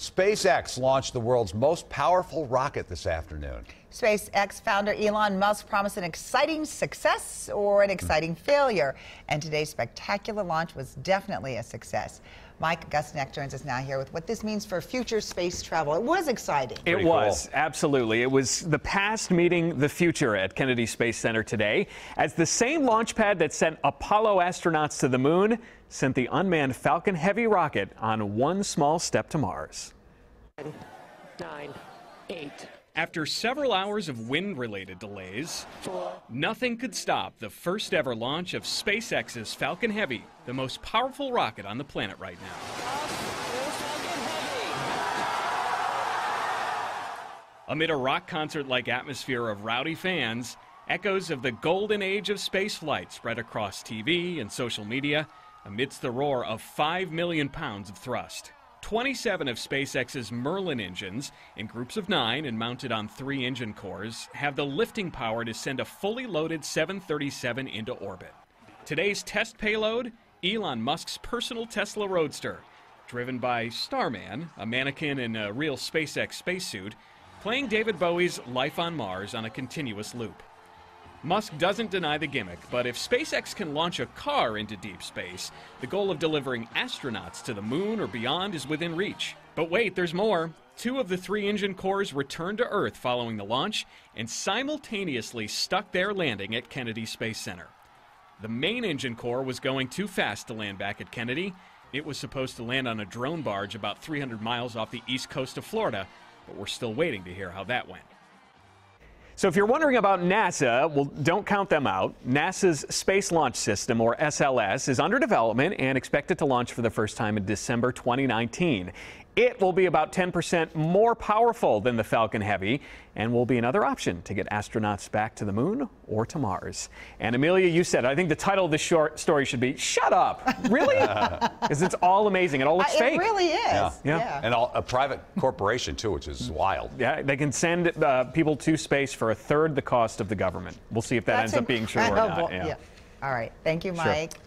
SpaceX launched the world's most powerful rocket this afternoon. SpaceX founder Elon Musk promised an exciting success or an exciting failure. And today's spectacular launch was definitely a success. Mike Augustyniak joins us now here with what this means for future space travel. It was exciting. It was, absolutely. It was the past meeting the future at Kennedy Space Center today, as the same launch pad that sent Apollo astronauts to the moon sent the unmanned Falcon Heavy rocket on one small step to Mars. 10, 9, 8. After several hours of wind-related delays, 4. nothing could stop the first ever launch of SpaceX's Falcon Heavy, the most powerful rocket on the planet right now. Amid a rock concert-like atmosphere of rowdy fans, echoes of the golden age of spaceflight spread across TV and social media amidst the roar of 5 million pounds of thrust. 27 of SpaceX's Merlin engines, in groups of 9 and mounted on 3 engine cores, have the lifting power to send a fully loaded 737 into orbit. Today's test payload, Elon Musk's personal Tesla Roadster, driven by Starman, a mannequin in a real SpaceX spacesuit, playing David Bowie's Life on Mars on a continuous loop. Musk doesn't deny the gimmick, but if SpaceX can launch a car into deep space, the goal of delivering astronauts to the moon or beyond is within reach. But wait, there's more. 2 of the 3 engine cores returned to Earth following the launch and simultaneously stuck their landing at Kennedy Space Center. The main engine core was going too fast to land back at Kennedy. It was supposed to land on a drone barge about 300 miles off the east coast of Florida, but we're still waiting to hear how that went. So if you're wondering about NASA, well, don't count them out. NASA's Space Launch System, or SLS, is under development and expected to launch for the first time in December 2019. It will be about 10% more powerful than the Falcon Heavy and will be another option to get astronauts back to the moon or to Mars. And Amelia, you said, I think the title of the short story should be, Shut Up! Really? Because it's all amazing. It all looks fake. It really is. Yeah. And a private corporation, too, which is wild. Yeah, they can send people to space for a third the cost of the government. We'll see if that ends up being true or not. Yeah. All right. Thank you, Mike. Sure.